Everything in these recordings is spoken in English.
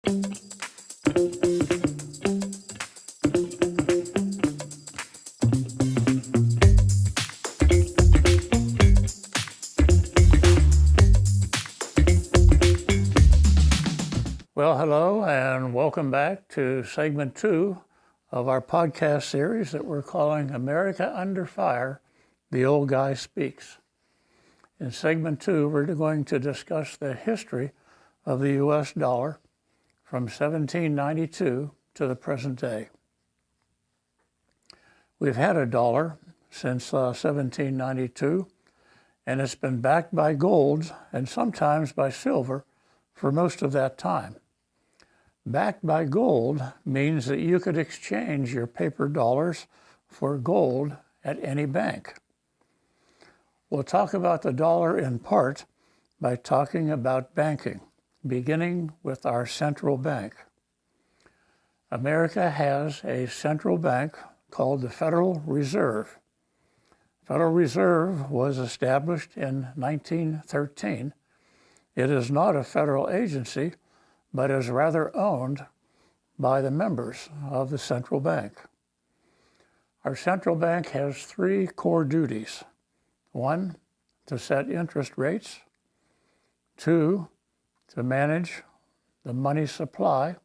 Well, hello, and welcome back to segment 2 of our podcast series that we're calling America Under Fire, The Old Guy Speaks. In segment 2, we're going to discuss the history of the U.S. dollar from 1792 to the present day. We've had a dollar since 1792, and it's been backed by gold and sometimes by silver for most of that time. Backed by gold means that you could exchange your paper dollars for gold at any bank. We'll talk about the dollar in part by talking about banking, beginning with our central bank. America has a central bank called the Federal Reserve. Federal Reserve was established in 1913. It is not a federal agency, but is rather owned by the members of the central bank. Our central bank has 3 core duties. 1, to set interest rates. 2, to manage the money supply.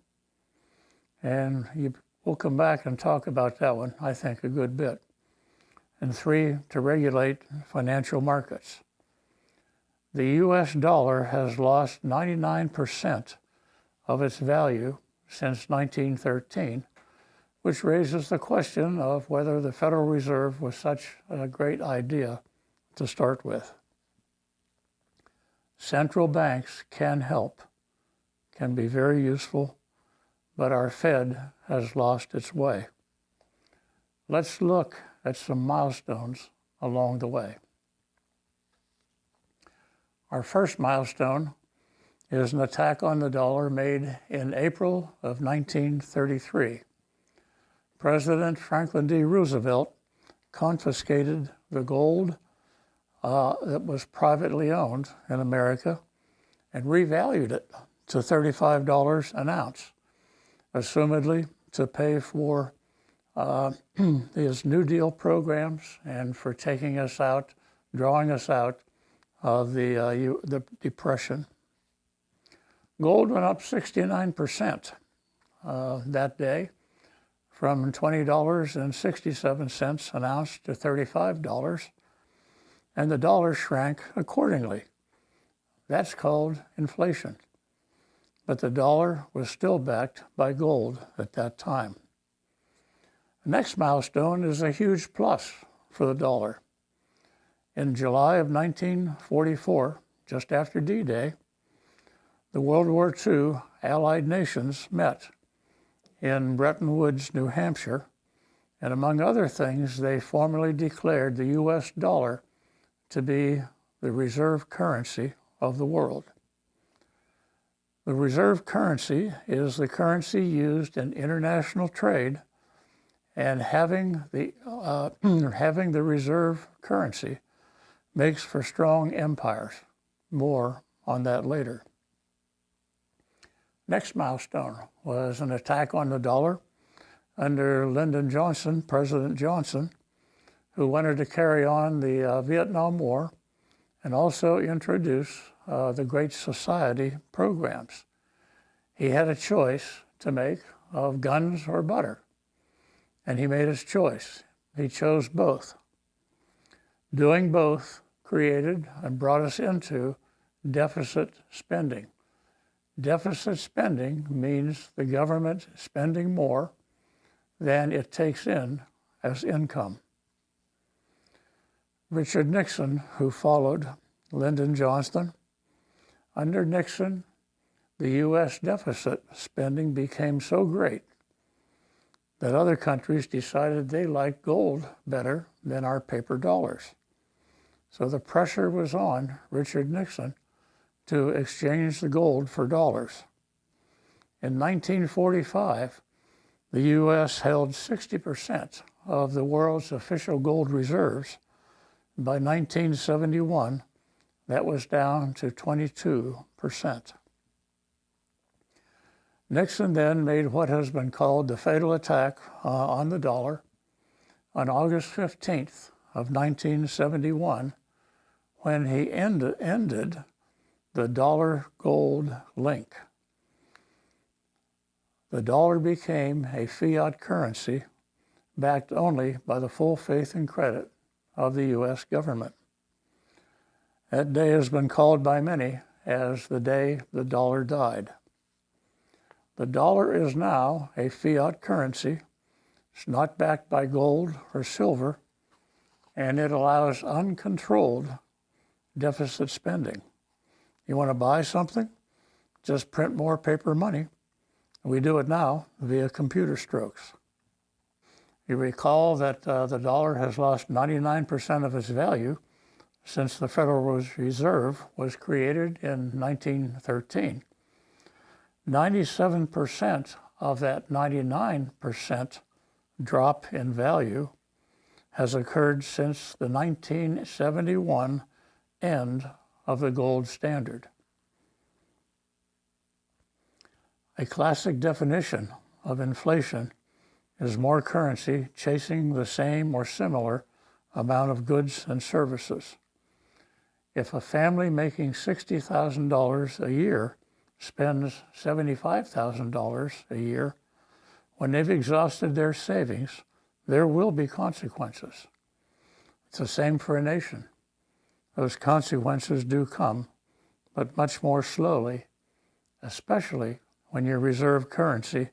And we'll come back and talk about that one, I think, a good bit. And 3, to regulate financial markets. The U.S. dollar has lost 99% of its value since 1913, which raises the question of whether the Federal Reserve was such a great idea to start with. Central banks can help, can be very useful, but our Fed has lost its way. Let's look at some milestones along the way. Our first milestone is an attack on the dollar made in April of 1933. President Franklin D. Roosevelt confiscated the gold that was privately owned in America and revalued it to $35 an ounce, assumedly to pay for his New Deal programs and for taking us out, drawing us out of the Depression. Gold went up 69% that day, from $20.67 an ounce to $35, and the dollar shrank accordingly. That's called inflation. But the dollar was still backed by gold at that time. The next milestone is a huge plus for the dollar. In July of 1944, just after D-Day, the World War II Allied nations met in Bretton Woods, New Hampshire, and among other things, they formally declared the U.S. dollar to be the reserve currency of the world. The reserve currency is the currency used in international trade, and having the reserve currency makes for strong empires. More on that later. Next milestone was an attack on the dollar under President Johnson, who wanted to carry on the Vietnam War and also introduce the Great Society programs. He had a choice to make of guns or butter, and he made his choice. He chose both. Doing both created and brought us into deficit spending. Deficit spending means the government spending more than it takes in as income. Richard Nixon, who followed Lyndon Johnson, under Nixon, the U.S. deficit spending became so great that other countries decided they liked gold better than our paper dollars. So the pressure was on Richard Nixon to exchange the gold for dollars. In 1945, the U.S. held 60% of the world's official gold reserves. By 1971, that was down to 22%. Nixon then made what has been called the fatal attack on the dollar on August 15th of 1971, when he ended the dollar-gold link. The dollar became a fiat currency backed only by the full faith and credit of the U.S. government. That day has been called by many as the day the dollar died. The dollar is now a fiat currency. It's not backed by gold or silver, and it allows uncontrolled deficit spending. You want to buy something? Just print more paper money. We do it now via computer strokes. You recall that the dollar has lost 99% of its value since the Federal Reserve was created in 1913. 97% of that 99% drop in value has occurred since the 1971 end of the gold standard. A classic definition of inflation is more currency chasing the same or similar amount of goods and services. If a family making $60,000 a year spends $75,000 a year, when they've exhausted their savings, there will be consequences. It's the same for a nation. Those consequences do come, but much more slowly, especially when your reserve currency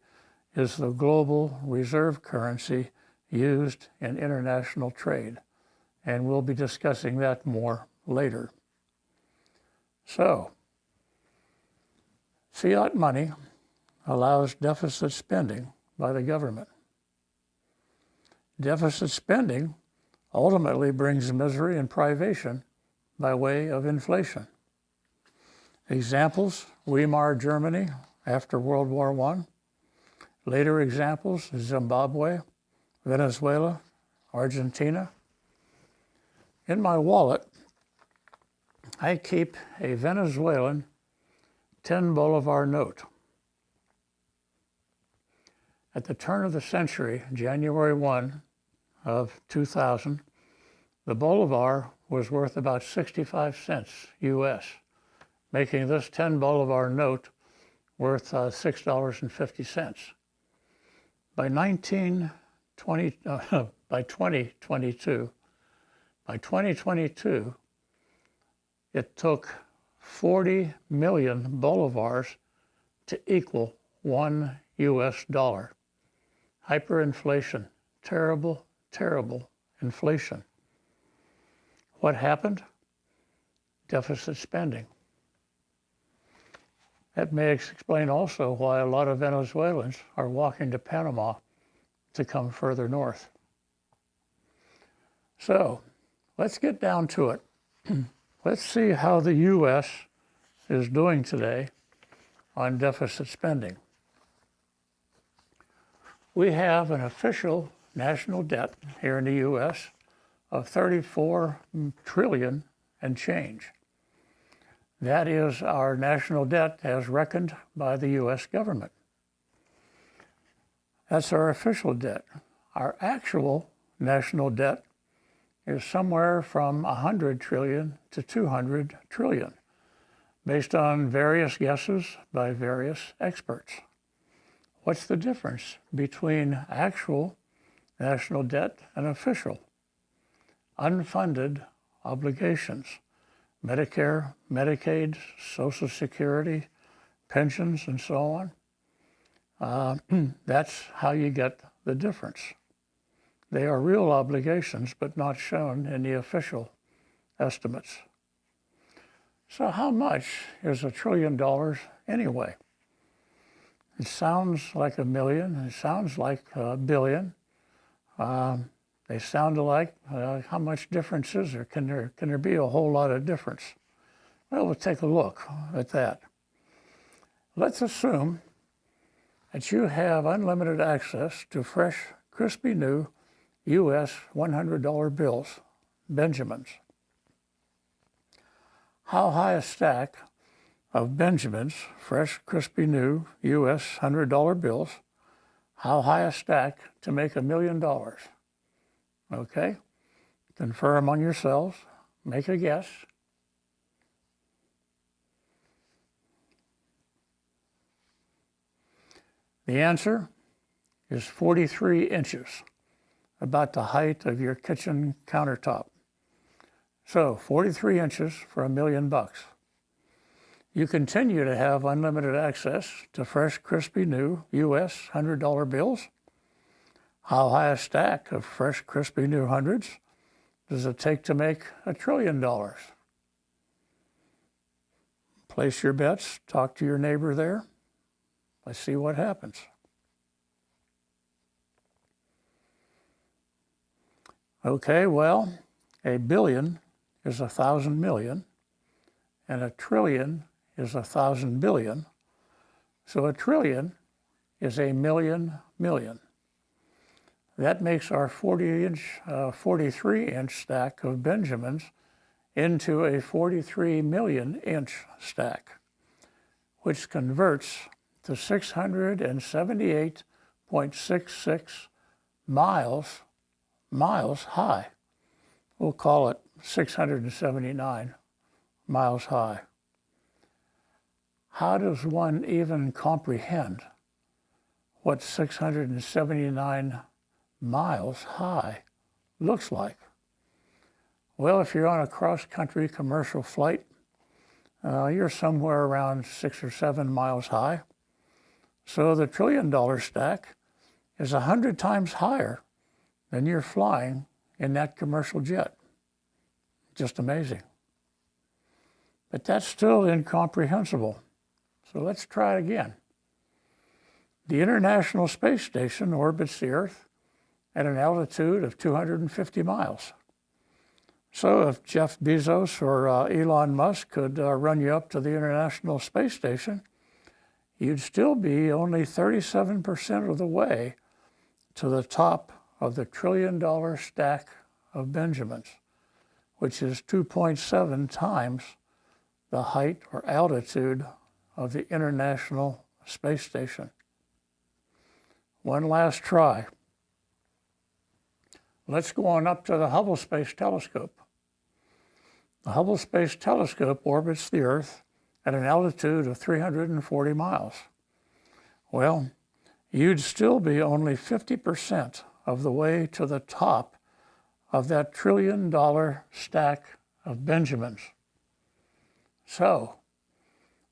is the global reserve currency used in international trade. And we'll be discussing that more later. So, fiat money allows deficit spending by the government. Deficit spending ultimately brings misery and privation by way of inflation. Examples: Weimar Germany after World War I. Later examples: Zimbabwe, Venezuela, Argentina. In my wallet, I keep a Venezuelan 10 Bolivar note. At the turn of the century, January 1 of 2000, the Bolivar was worth about 65 cents US, making this 10 Bolivar note worth $6.50. By 2022, it took 40 million bolivars to equal $1 US. Hyperinflation, terrible, terrible inflation. What happened? Deficit spending. That may explain also why a lot of Venezuelans are walking to Panama to come further north. So, let's get down to it. Let's see how the U.S. is doing today on deficit spending. We have an official national debt here in the U.S. of 34 trillion and change. That is our national debt as reckoned by the U.S. government. That's our official debt. Our actual national debt is somewhere from 100 trillion to 200 trillion, based on various guesses by various experts. What's the difference between actual national debt and official? Unfunded obligations. Medicare, Medicaid, Social Security, pensions, and so on. That's how you get the difference. They are real obligations, but not shown in the official estimates. So how much is $1 trillion anyway? It sounds like a million, it sounds like a billion. They sound alike. How much difference is there? Can there be a whole lot of difference? Well, we'll take a look at that. Let's assume that you have unlimited access to fresh, crispy new U.S. $100 bills, Benjamins. How high a stack of Benjamins, fresh, crispy new U.S. $100 bills. How high a stack to make $1 million? Okay? Confer among yourselves. Make a guess. The answer is 43 inches, about the height of your kitchen countertop. So 43 inches for $1 million. You continue to have unlimited access to fresh, crispy new U.S. $100 bills. How high a stack of fresh, crispy new hundreds does it take to make $1 trillion? Place your bets, talk to your neighbor there. Let's see what happens. Okay, well, a billion is 1,000 million, and a trillion is 1,000 billion. So a trillion is a million million. That makes our 43-inch stack of Benjamins into a 43 million inch stack, which converts to 678.66 miles high. We'll call it 679 miles high. How does one even comprehend what 679 miles high looks like? Well, if you're on a cross-country commercial flight, you're somewhere around 6 or 7 miles high. So the $1 trillion stack is 100 times higher than you're flying in that commercial jet. Just amazing. But that's still incomprehensible. So let's try it again. The International Space Station orbits the Earth at an altitude of 250 miles. So if Jeff Bezos or Elon Musk could run you up to the International Space Station, you'd still be only 37% of the way to the top of the $1 trillion stack of Benjamins, which is 2.7 times the height or altitude of the International Space Station. One last try. Let's go on up to the Hubble Space Telescope. The Hubble Space Telescope orbits the Earth at an altitude of 340 miles. Well, you'd still be only 50% of the way to the top of that $1 trillion stack of Benjamins. So,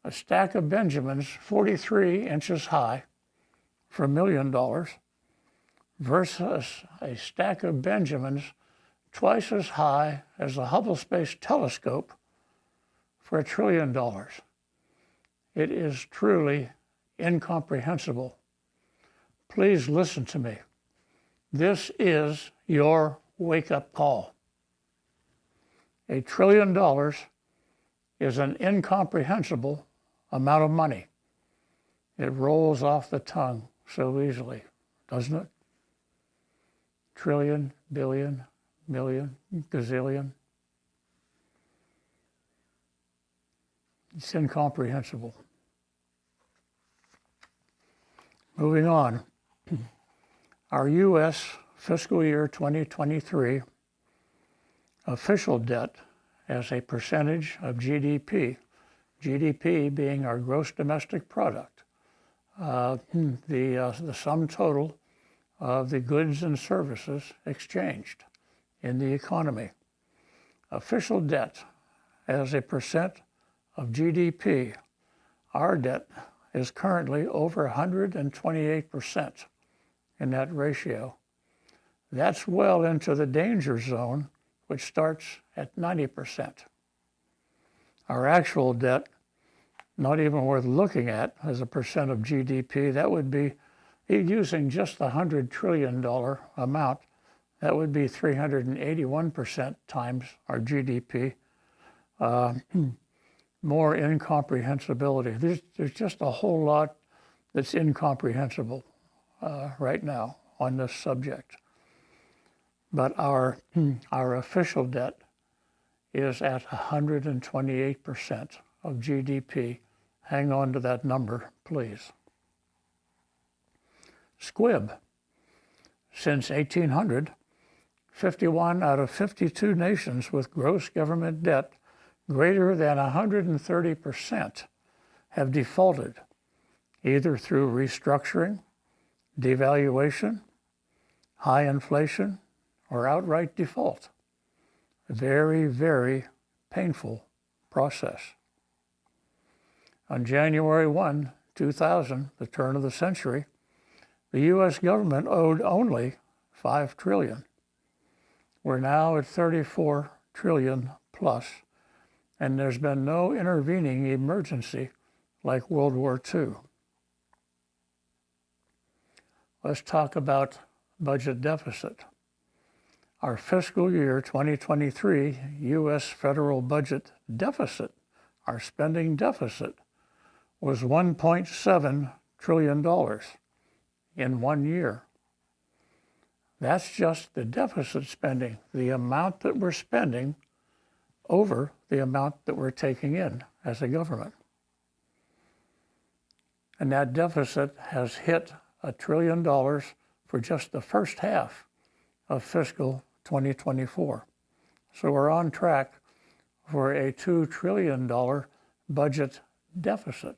a stack of Benjamins 43 inches high for $1 million versus a stack of Benjamins twice as high as the Hubble Space Telescope for $1 trillion. It is truly incomprehensible. Please listen to me. This is your wake-up call. $1 trillion is an incomprehensible amount of money. It rolls off the tongue so easily, doesn't it? Trillion, billion, million, gazillion. It's incomprehensible. Moving on. Our U.S. fiscal year 2023 official debt as a percentage of GDP, GDP being our gross domestic product, the sum total of the goods and services exchanged in the economy. Official debt as a percent of GDP, our debt is currently over 128% in that ratio. That's well into the danger zone, which starts at 90%. Our actual debt, not even worth looking at as a percent of GDP, that would be, using just the $100 trillion amount, that would be 381% times our GDP. More incomprehensibility. There's just a whole lot that's incomprehensible right now on this subject. But our official debt is at 128% of GDP Hang on to that number, please. Squib. Since 1800, 51 out of 52 nations with gross government debt greater than 130% have defaulted, either through restructuring, devaluation, high inflation, or outright default. A very, very painful process. On January 1, 2000, the turn of the century, the U.S. government owed only $5 trillion. We're now at $34 trillion plus, and there's been no intervening emergency like World War II. Let's talk about budget deficit. Our fiscal year 2023 U.S. federal budget deficit, our spending deficit, was $1.7 trillion in 1 year. That's just the deficit spending, the amount that we're spending over the amount that we're taking in as a government. And that deficit has hit $1 trillion for just the first half of fiscal 2024. So we're on track for a $2 trillion budget deficit.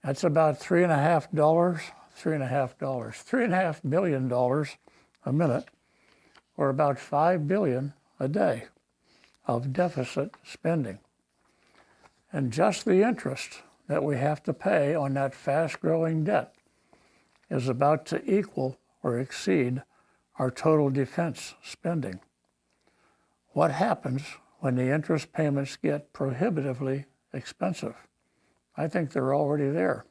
That's about $3.5 million a minute, or about $5 billion a day of deficit spending. And just the interest that we have to pay on that fast-growing debt is about to equal or exceed our total defense spending. What happens when the interest payments get prohibitively expensive? I think they're already there.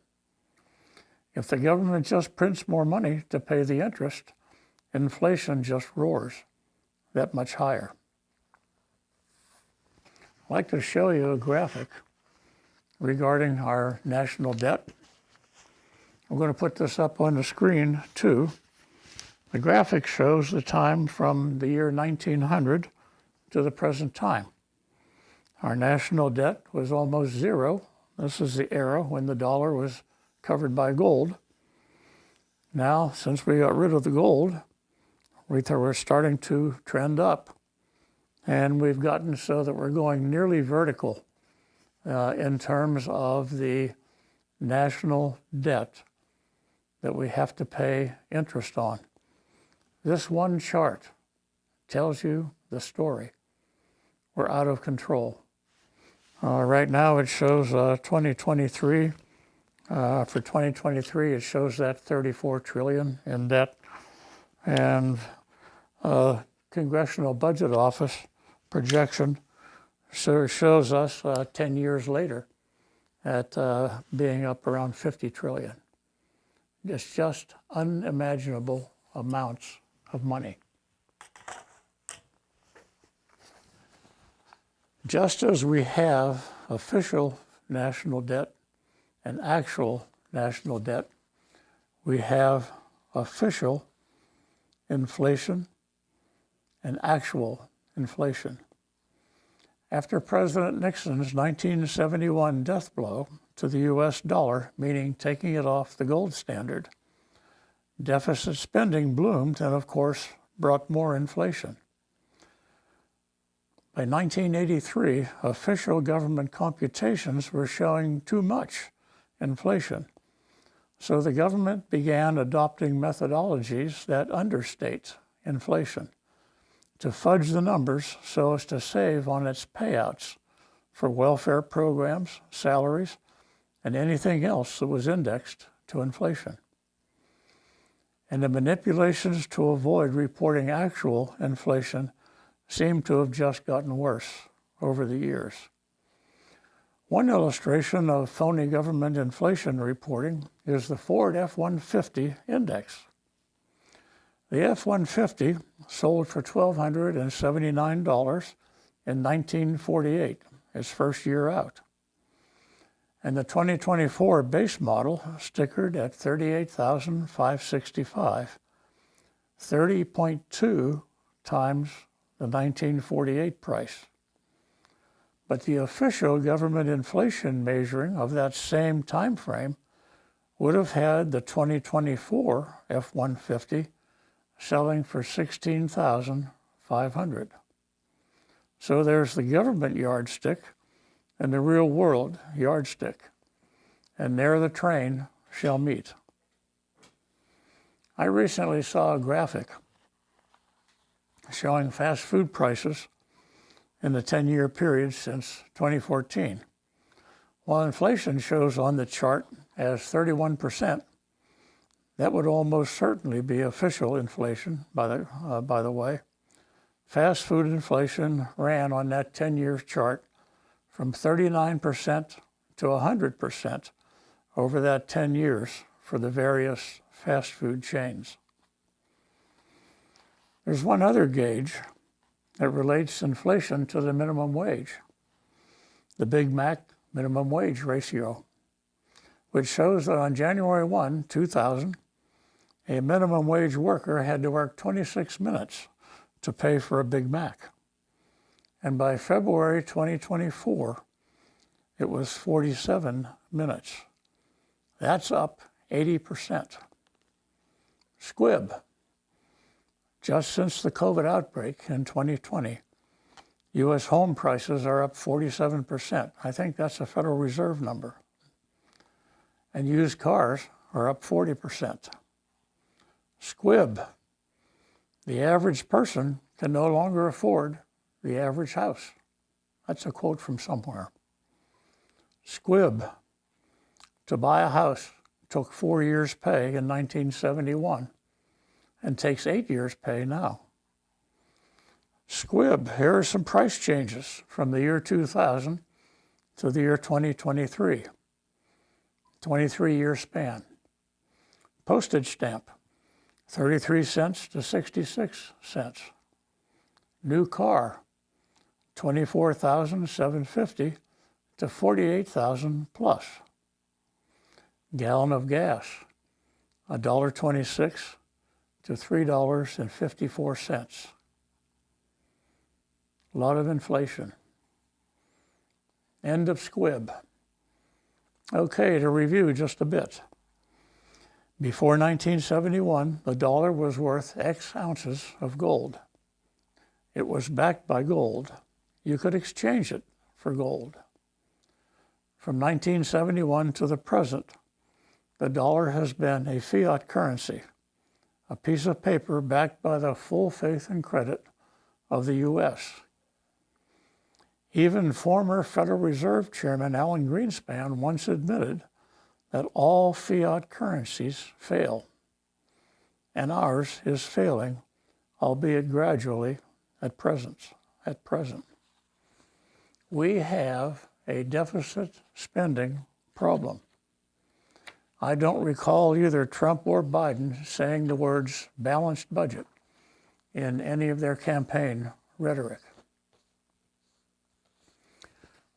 If the government just prints more money to pay the interest, inflation just roars that much higher. I'd like to show you a graphic regarding our national debt. I'm going to put this up on the screen too. The graphic shows the time from the year 1900 to the present time. Our national debt was almost zero. This is the era when the dollar was covered by gold. Now, since we got rid of the gold, we're starting to trend up. And we've gotten so that we're going nearly vertical in terms of the national debt that we have to pay interest on. This one chart tells you the story. We're out of control. Right now it shows 2023. For 2023, it shows that $34 trillion in debt. And Congressional Budget Office projection shows us 10 years later at being up around 50 trillion. It's just unimaginable amounts of money. Just as we have official national debt and actual national debt, we have official inflation and actual inflation. After President Nixon's 1971 death blow to the US dollar, meaning taking it off the gold standard, deficit spending bloomed and, of course, brought more inflation. By 1983, official government computations were showing too much inflation. So the government began adopting methodologies that understate inflation to fudge the numbers so as to save on its payouts for welfare programs, salaries, and anything else that was indexed to inflation. And the manipulations to avoid reporting actual inflation seem to have just gotten worse over the years. One illustration of phony government inflation reporting is the Ford F-150 index. The F-150 sold for $1,279 in 1948, its first year out. And the 2024 base model stickered at $38,565, 30.2 times the 1948 price. But the official government inflation measuring of that same time frame would have had the 2024 F-150 selling for $16,500. So there's the government yardstick and the real world yardstick, and there the train shall meet. I recently saw a graphic showing fast food prices in the 10-year period since 2014. While inflation shows on the chart as 31%, that would almost certainly be official inflation, by the way. Fast food inflation ran on that 10-year chart from 39% to 100% over that 10 years for the various fast food chains. There's one other gauge that relates inflation to the minimum wage, the Big Mac minimum wage ratio, which shows that on January 1, 2000, a minimum wage worker had to work 26 minutes to pay for a Big Mac. And by February 2024, it was 47 minutes. That's up 80%. Squib. Just since the COVID outbreak in 2020, U.S. home prices are up 47%. I think that's a Federal Reserve number. And used cars are up 40%. Squib. The average person can no longer afford the average house. That's a quote from somewhere. Squib. To buy a house took 4 years' pay in 1971 and takes 8 years' pay now. Squib. Here are some price changes from the year 2000 to the year 2023. 23-year span. Postage stamp, 33 cents to 66 cents. New car, $24,750 to $48,000 plus. Gallon of gas, $1.26 to $3.54. A lot of inflation. End of squib. Okay, to review just a bit. Before 1971, the dollar was worth X ounces of gold. It was backed by gold. You could exchange it for gold. From 1971 to the present, the dollar has been a fiat currency, a piece of paper backed by the full faith and credit of the U.S. Even former Federal Reserve Chairman Alan Greenspan once admitted that all fiat currencies fail, and ours is failing, albeit gradually at present. We have a deficit spending problem. I don't recall either Trump or Biden saying the words balanced budget in any of their campaign rhetoric.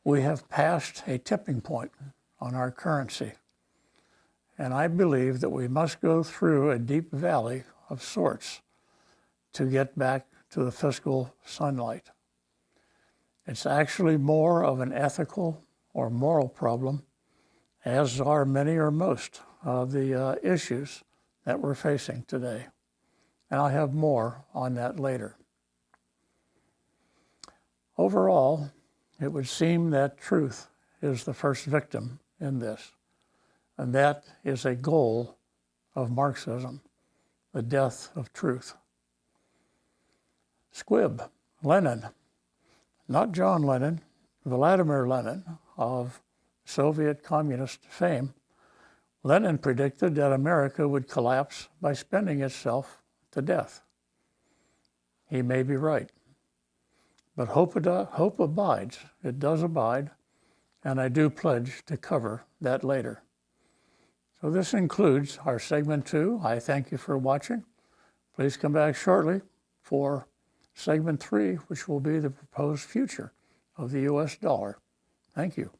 We have passed a tipping point on our currency, and I believe that we must go through a deep valley of sorts to get back to the fiscal sunlight. It's actually more of an ethical or moral problem, as are many or most of the issues that we're facing today. And I'll have more on that later. Overall, it would seem that truth is the first victim in this, and that is a goal of Marxism, the death of truth. Squib, Lenin, not John Lennon, Vladimir Lenin of Soviet communist fame. Lenin predicted that America would collapse by spending itself to death. He may be right. But hope abides. It does abide, and I do pledge to cover that later. So this includes our segment 2. I thank you for watching. Please come back shortly for segment 3, which will be the proposed future of the U.S. dollar. Thank you.